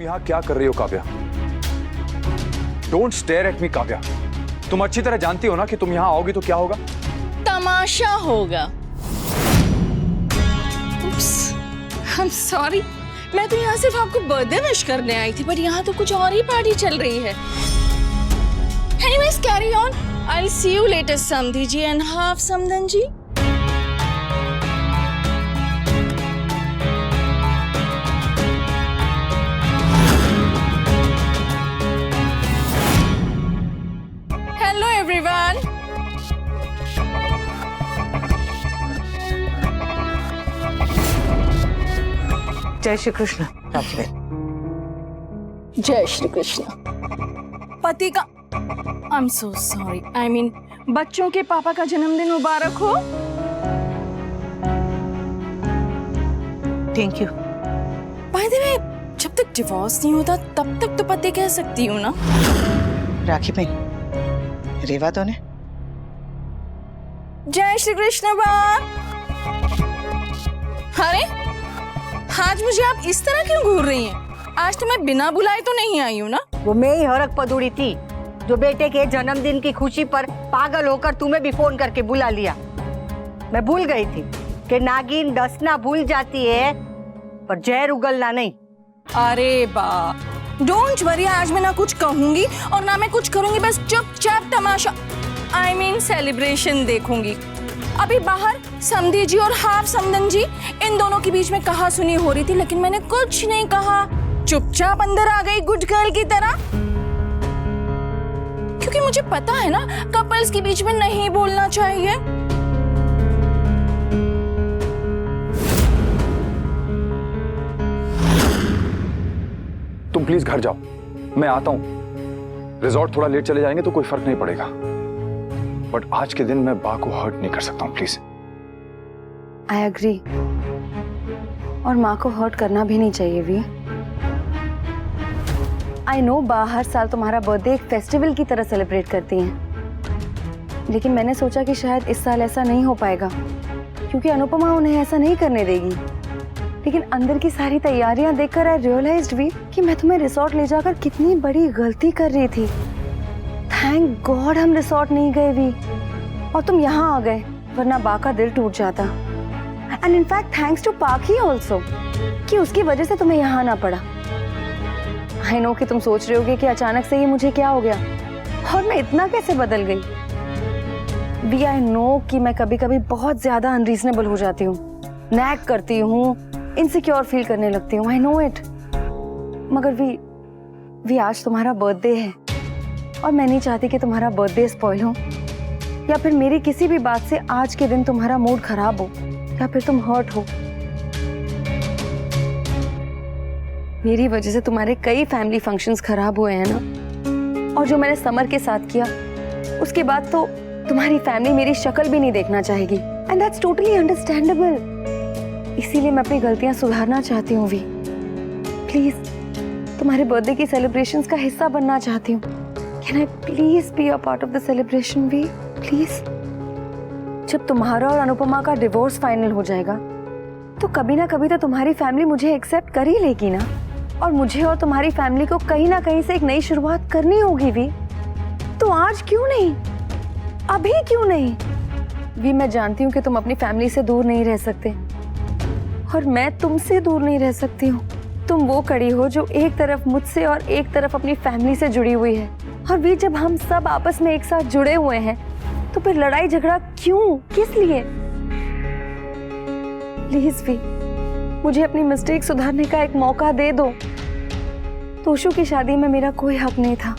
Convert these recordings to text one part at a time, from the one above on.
तुम यहाँ क्या कर रही हो Kavya? Don't stare at me Kavya. तुम अच्छी तरह जानती हो ना कि तुम यहाँ आओगी तो क्या होगा? तमाशा होगा। आई एम सॉरी, मैं तो यहाँ सिर्फ आपको बर्थडे विश करने आई थी, पर यहाँ तो कुछ और ही पार्टी चल रही है। Anyways, carry on. I'll see you later, Samdhi ji and half Samdan ji. Hello, everyone. जय श्री कृष्ण। जय श्री कृष्ण। पति का I am so sorry, I mean बच्चों के पापा का जन्मदिन मुबारक हो। Thank you. By the way, जब तक डिवोर्स नहीं होता तब तक तो पति कह सकती हूँ ना। राखी बहन, रेवा तो ने। जय श्री कृष्ण बा। अरे आज मुझे आप इस तरह क्यों घूर रही हैं? आज तो मैं बिना बुलाए तो नहीं आई हूँ ना। वो मैं ही हरक पदुड़ी थी जो बेटे के जन्मदिन की खुशी पर पागल होकर तुम्हें भी फोन करके बुला लिया। मैं भूल गई थी कि नागिन डसना भूल जाती है पर जहर उगलना नहीं। अरे बा, डोंट वरी, आज मैं ना कुछ कहूंगी और ना मैं कुछ करूंगी, बस चुपचाप तमाशा आई मीन सेलिब्रेशन देखूंगी। अभी बाहर समधी जी और हाफ समदन जी इन दोनों के बीच में कहा सुनी हो रही थी, लेकिन मैंने कुछ नहीं कहा, चुपचाप अंदर आ गई गुड गर्ल की तरह, क्योंकि मुझे पता है ना कपल्स के बीच में नहीं बोलना चाहिए। तुम प्लीज घर जाओ, मैं आता हूं। रिजॉर्ट थोड़ा लेट चले जाएंगे तो कोई फर्क नहीं पड़ेगा, बट आज के दिन मैं बा को हर्ट नहीं कर सकता हूं, प्लीज। आई एग्री, और माँ को हर्ट करना भी नहीं चाहिए वी। आई नो बा हर साल तुम्हारा बर्थडे एक फेस्टिवल की तरह सेलिब्रेट करती हैं, लेकिन मैंने सोचा कि शायद इस साल ऐसा नहीं हो पाएगा क्योंकि अनुपमा उन्हें ऐसा नहीं करने देगी। लेकिन अंदर की सारी तैयारियां देखकर आई रियलाइज्ड भी कि मैं तुम्हें रिसोर्ट ले जाकर कितनी बड़ी गलती कर रही थी। थैंक गॉड हम रिसोर्ट नहीं गए भी और तुम यहाँ आ गए, वरना बा का दिल टूट जाता। एंड इनफैक्ट थैंक्स टू पाखी ऑल्सो कि उसकी वजह से तुम्हें यहाँ आना पड़ा। आई नो कि तुम सोच रहे होगे कि अचानक से ये मुझे क्या हो गया और मैं इतना कैसे बदल गई। वी आई नो कि मैं कभी कभी बहुत ज्यादा अनरीजनेबल हो जाती हूँ, नैग करती हूँ, इनसिक्योर फील करने लगती हूँ। आई नो इट, मगर वी आज तुम्हारा बर्थडे है और मैं नहीं चाहती कि तुम्हारा बर्थडे स्पॉइल हो या फिर मेरी किसी भी बात से आज के दिन तुम्हारा मूड खराब हो या फिर तुम हर्ट हो। मेरी वजह से तुम्हारे कई फैमिली फंक्शंस खराब हुए हैं ना, और जो मैंने समर के साथ किया उसके बाद तो तुम्हारी फैमिली मेरी शक्ल भी नहीं देखना चाहेगी, एंड दैट्स टोटली अंडरस्टैंडेबल। इसीलिए मैं अपनी गलतियां सुधारना चाहती हूँ वी। प्लीज तुम्हारे बर्थडे की सेलिब्रेशंस का हिस्सा बनना चाहती हूँ। Can I please be a part of the celebration V, please. जब तुम्हारा और अनुपमा का डिवोर्स फाइनल हो जाएगा तो कभी ना कभी तो तुम्हारी फैमिली मुझे एक्सेप्ट कर ही लेगी ना, और मुझे और तुम्हारी फैमिली को कहीं ना कहीं से एक नई शुरुआत करनी होगी वी। तो आज क्यों नहीं, अभी क्यों नहीं? वी मैं जानती हूँ कि तुम अपनी फैमिली से दूर नहीं रह सकते और मैं तुमसे दूर नहीं रह सकती हूँ। तुम वो कड़ी हो जो एक तरफ मुझसे और एक तरफ अपनी फैमिली से जुड़ी हुई है, और वी जब हम सब आपस में एक साथ जुड़े हुए हैं तो फिर लड़ाई झगड़ा क्यों, किस लिए? प्लीज वी मुझे अपनी मिस्टेक सुधारने का एक मौका दे दो। तोशु की शादी में मेरा कोई हक नहीं था,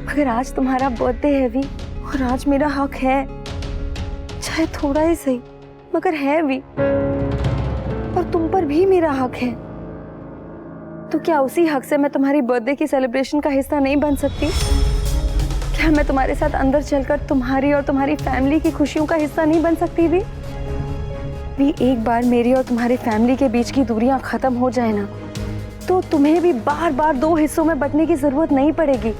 मगर आज तुम्हारा बर्थडे है वी, और आज मेरा हक है, चाहे थोड़ा ही सही मगर है वी, और तुम पर भी मेरा हक है। तो क्या उसी हक से मैं तुम्हारी बर्थडे की सेलिब्रेशन का हिस्सा नहीं बन सकती? क्या मैं तुम्हारे साथ अंदर चलकर तुम्हारी और तुम्हारी फैमिली की खुशियों का हिस्सा नहीं बन सकती भी? एक बार मेरी और तुम्हारी फैमिली के बीच की दूरियां खत्म हो जाए ना, तो तुम्हें भी बार बार दो हिस्सों में बंटने की जरूरत नहीं पड़ेगी।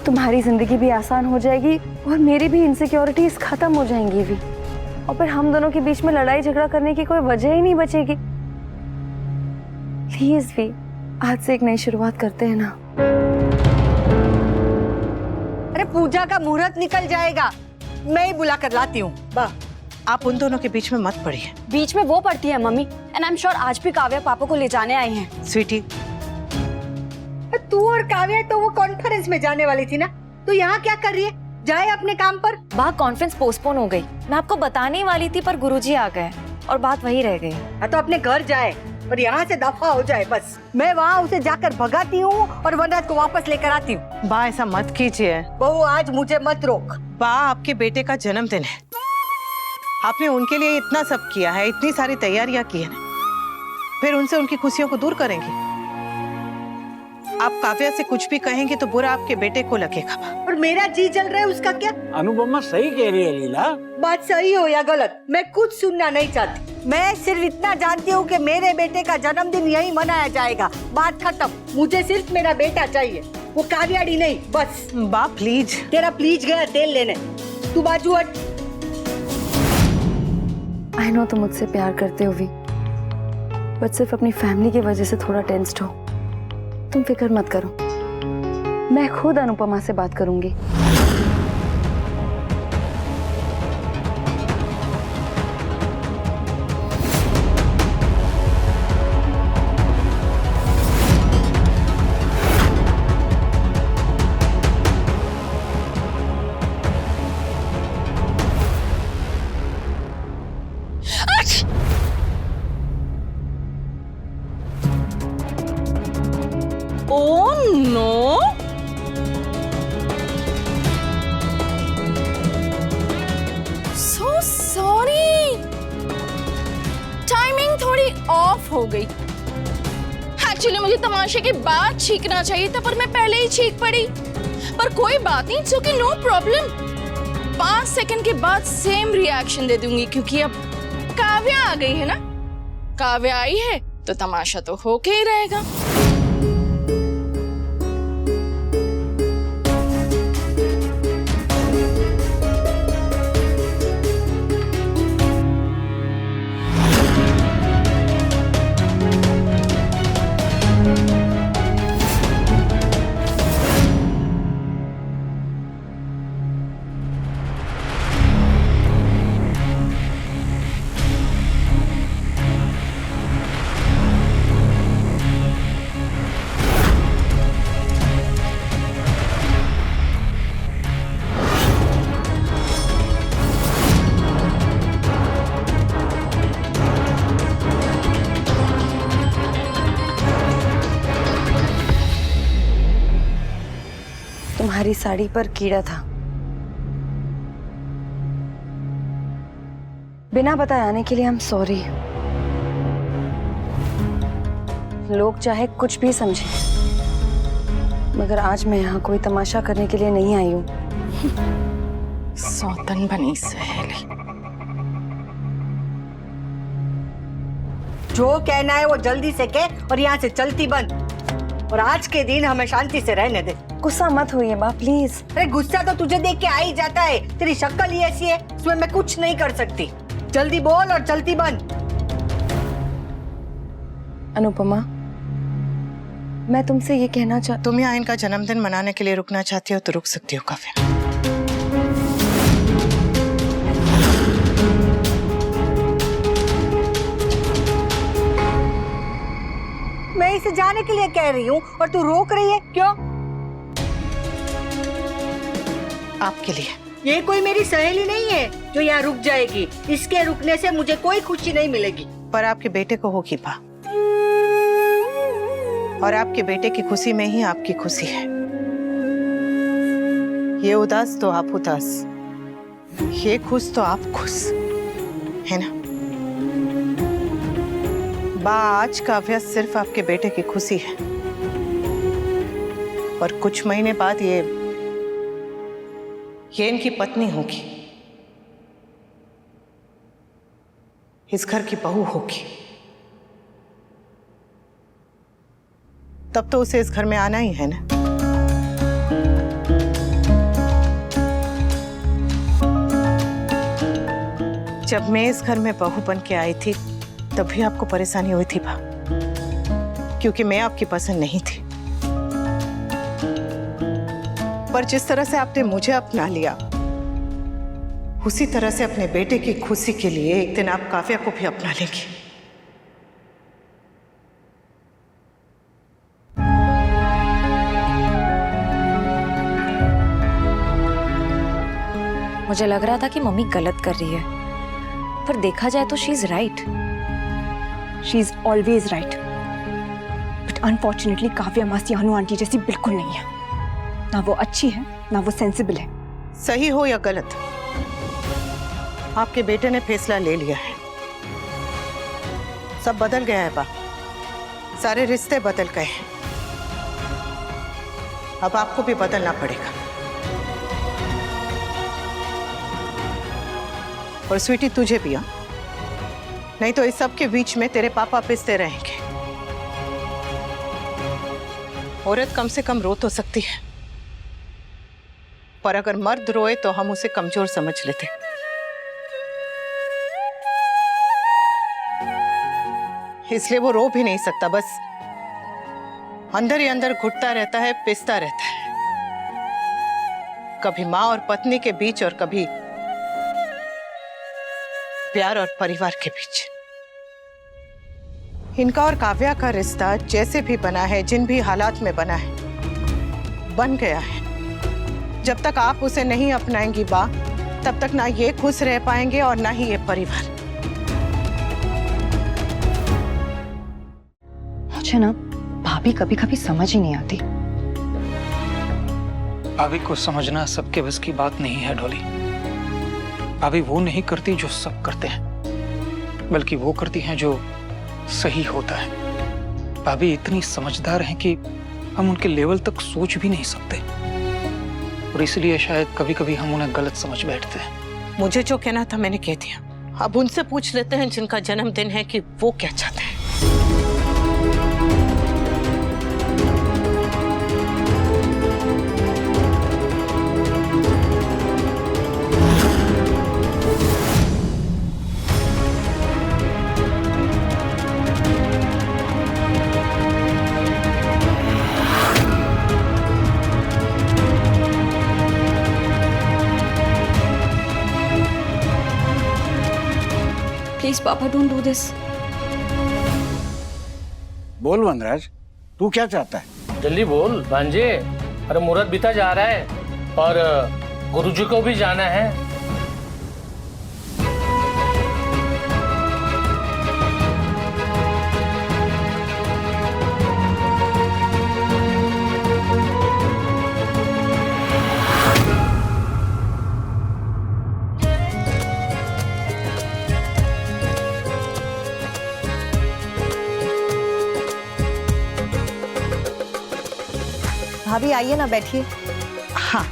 तुम्हारी जिंदगी भी आसान हो जाएगी और मेरी भी इनसिक्योरिटीज खत्म हो जाएंगी भी, और फिर हम दोनों के बीच में लड़ाई झगड़ा करने की कोई वजह ही नहीं बचेगी। प्लीज वी आज से एक नई शुरुआत करते हैं ना। अरे पूजा का मुहूर्त निकल जाएगा, मैं ही बुला कर लाती हूँ। बा, आप उन दोनों के बीच में मत पड़िए। बीच में वो पड़ती है mummy, and I am sure आज भी काव्या पापा को ले जाने आई हैं। स्वीटी, तू और काव्या तो वो कॉन्फ्रेंस में जाने वाली थी ना, तो यहाँ क्या कर रही है? जाए अपने काम पर। वहाँ कॉन्फ्रेंस पोस्टपोन हो गई, मैं आपको बताने ही वाली थी पर गुरुजी आ गए और बात वही रह गई। हाँ तो अपने घर जाए और यहाँ से दफा हो जाए बस। मैं वहाँ उसे जाकर भगाती हूँ और वरना को वापस लेकर आती हूँ। बा ऐसा मत कीजिए। बहू आज मुझे मत रोक। बा, आपके बेटे का जन्मदिन है, आपने उनके लिए इतना सब किया है, इतनी सारी तैयारियां की है, फिर उनसे उनकी खुशियों को दूर करेंगे? आप काव्या से कुछ भी कहेंगे तो बुरा आपके बेटे को लगेगा। और मेरा जी जल रहा है उसका क्या? अनुपमा सही कह रही है लीला। बात सही हो या गलत मैं कुछ सुनना नहीं चाहती। मैं सिर्फ इतना जानती हूँ कि मेरे बेटे का जन्मदिन यही मनाया जाएगा, बात खत्म। मुझे सिर्फ मेरा बेटा चाहिए, वो काव्याड़ी नहीं, बस। बा प्लीज। तेरा प्लीज गया तेल लेने, तू बाजू हट। आई नो तुम मुझसे प्यार करते हो भी, बट सिर्फ अपनी फैमिली की वजह से थोड़ा टेंस्ड हो। तुम फिक्र मत करो, मैं खुद अनुपमा से बात करूंगी। Oh no! So sorry. Timing थोड़ी ऑफ हो गई। एक्चुअली मुझे तमाशे के बाद छींकना चाहिए था, पर मैं पहले ही छींक पड़ी। पर कोई बात नहीं, it's okay, no problem. 5 second के बाद सेम रिएक्शन दे दूंगी, क्योंकि अब काव्या आ गई है ना। काव्या आई है तो तमाशा तो होके ही रहेगा। तुम्हारी साड़ी पर कीड़ा था, बिना बताए आने के लिए आई एम सॉरी। लोग चाहे कुछ भी समझे, मगर आज मैं यहाँ कोई तमाशा करने के लिए नहीं आई हूँ। सौतन बनी सहेली। जो कहना है वो जल्दी से कह और यहाँ से चलती बंद। और आज के दिन हमें शांति से रहने दे। गुस्सा मत होइए माँ प्लीज। अरे गुस्सा तो तुझे देख के आ ही जाता है, तेरी शक्ल ही ऐसी है, उसमें मैं कुछ नहीं कर सकती। जल्दी बोल और चलती बंद। अनुपमा, मैं तुमसे ये कहना तुम यहाँ इनका जन्मदिन मनाने के लिए रुकना चाहती हो तो रुक सकती हो काव्या। मैं इसे जाने के लिए कह रही हूँ और तू रोक रही है, क्यों? आपके लिए। ये कोई मेरी सहेली नहीं है जो यहाँ रुक जाएगी। इसके रुकने से मुझे कोई खुशी नहीं मिलेगी। पर आपके बेटे को होगी बा, और आपके बेटे की खुशी में ही आपकी खुशी है। ये उदास तो आप उदास, ये खुश तो आप खुश, है ना? बा, आज काव्या सिर्फ आपके बेटे की खुशी है, और कुछ महीने बाद ये इनकी पत्नी होगी, इस घर की बहू होगी। तब तो उसे इस घर में आना ही है ना। जब मैं इस घर में बहू बन के आई थी तब भी आपको परेशानी हुई थी बा, क्योंकि मैं आपकी पसंद नहीं थी। पर जिस तरह से आपने मुझे अपना लिया, उसी तरह से अपने बेटे की खुशी के लिए एक दिन आप काव्या को भी अपना लेंगी। मुझे लग रहा था कि मम्मी गलत कर रही है, पर देखा जाए तो she is right. She is always right, but unfortunately Kavya मासी अनु आंटी जैसी बिल्कुल नहीं है। ना वो अच्छी है, ना वो सेंसिबल है। सही हो या गलत, आपके बेटे ने फैसला ले लिया है। सब बदल गया है बा, सारे रिश्ते बदल गए हैं। अब आपको भी बदलना पड़ेगा। और स्वीटी तुझे भी, हाँ? नहीं तो इस सब के बीच में तेरे पापा पिसते रहेंगे। औरत कम से कम रो तो सकती है, पर अगर मर्द रोए तो हम उसे कमजोर समझ लेते। इसलिए वो रो भी नहीं सकता, बस अंदर ही अंदर घुटता रहता है, पिसता रहता है, कभी माँ और पत्नी के बीच और कभी प्यार और परिवार के बीच। इनका और काव्या का रिश्ता जैसे भी बना है, जिन भी हालात में बना है, बन गया है। जब तक आप उसे नहीं अपनाएंगी बा, तब तक ना ये खुश रह पाएंगे और ना ही ये परिवार। मुझे ना भाभी कभी कभी समझ ही नहीं आती। भाभी को समझना सबके बस की बात नहीं है डॉली। भाभी वो नहीं करती जो सब करते हैं, बल्कि वो करती हैं जो सही होता है। भाभी इतनी समझदार हैं कि हम उनके लेवल तक सोच भी नहीं सकते, और इसलिए शायद कभी कभी हम उन्हें गलत समझ बैठते हैं। मुझे जो कहना था मैंने कह दिया। अब उनसे पूछ लेते हैं जिनका जन्मदिन है कि वो क्या चाहते हैं। प्लीज पापा, डोंट डू दिस। बोल वनराज, तू क्या चाहता है? जल्दी बोल भांजे। अरे मुहूर्त बीता जा रहा है और गुरुजी को भी जाना है। भाभी आइए ना, बैठिए। हाँ,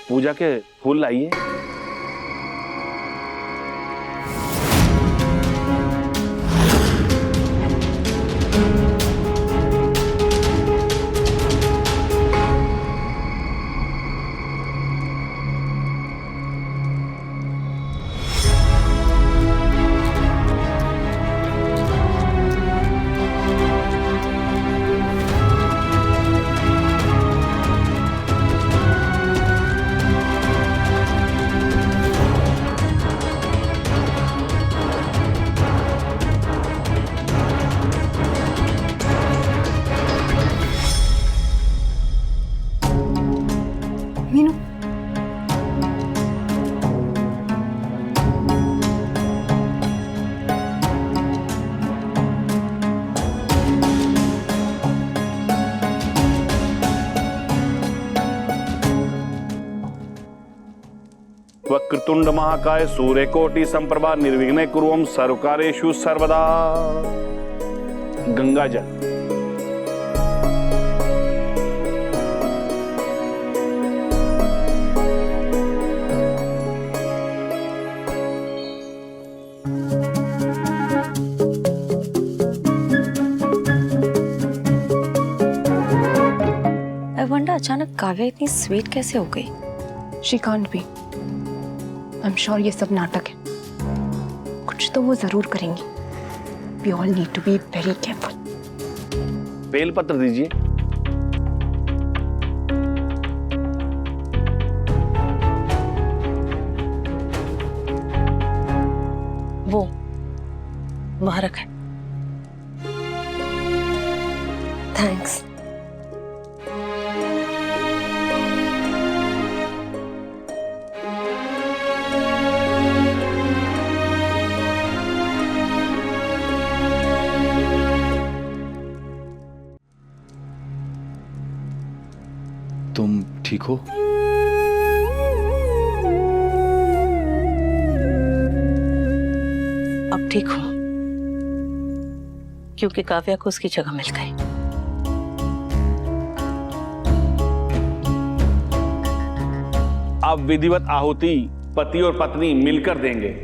पूजा के फूल लाइए। मीनू, वक्रतुंड महाकाय सूर्यकोटि संप्रभा निर्विघ्ने कुर्वं सर्वकार्येषु सर्वदा। गंगा जल। वंडा, अचानक काव्या इतनी स्वीट कैसे हो गई? She can't be. I am sure ये सब नाटक है। तो वो जरूर करेंगी। We all need to be very careful. बेलपत्र दीजिए। वो वहां रखा है। थैंक्स। तुम ठीक हो? अब ठीक हूँ, क्योंकि काव्या को उसकी जगह मिल गई। अब विधिवत आहुति पति और पत्नी मिलकर देंगे।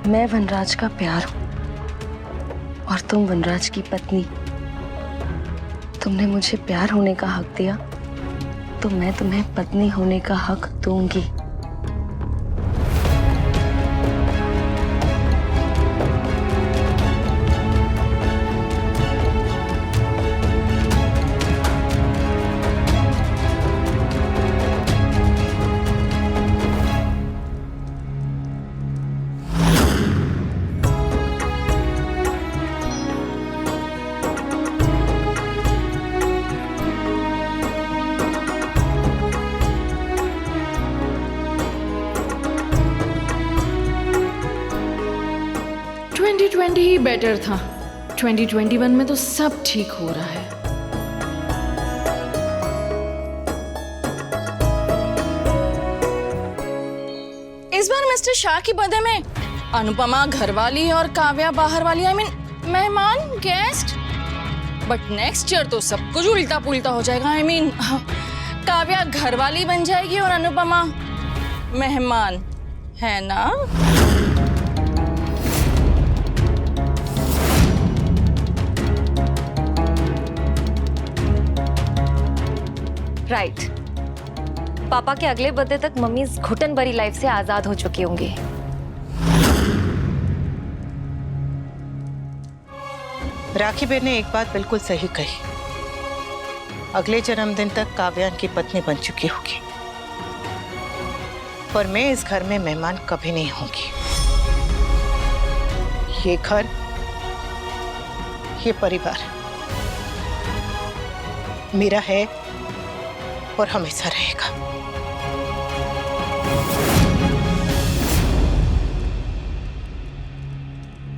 मैं वनराज का प्यार हूं और तुम वनराज की पत्नी। तुमने मुझे प्यार होने का हक दिया, तो मैं तुम्हें पत्नी होने का हक दूंगी। ही बेटर था। 2021 में तो सब ठीक हो रहा है। इस बार मिस्टर शाह की बर्थडे में अनुपमा घरवाली और काव्या बाहर वाली, आई मीन मेहमान, गेस्ट। बट नेक्स्ट ईयर तो सब कुछ उल्टा पुल्टा हो जाएगा। आई मीन काव्या घरवाली बन जाएगी और अनुपमा मेहमान, है ना? राइट। पापा के अगले बर्थडे तक मम्मी इस घुटन भरी लाइफ से आजाद हो चुकी होंगी। राखी बहन ने एक बात बिल्कुल सही कही। अगले जन्मदिन तक काव्या की पत्नी बन चुकी होगी, पर मैं इस घर में मेहमान कभी नहीं होंगी। ये घर, ये परिवार मेरा है और हमेशा रहेगा।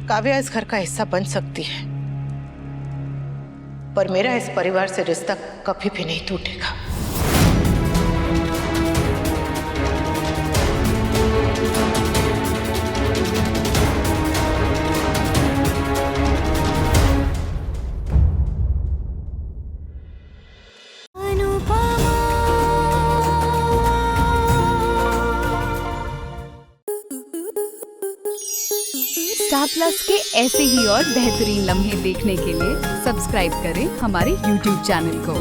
काव्या इस घर का हिस्सा बन सकती है, पर मेरा इस परिवार से रिश्ता कभी भी नहीं टूटेगा। स्टार प्लस के ऐसे ही और बेहतरीन लम्हे देखने के लिए सब्सक्राइब करें हमारे YouTube चैनल को।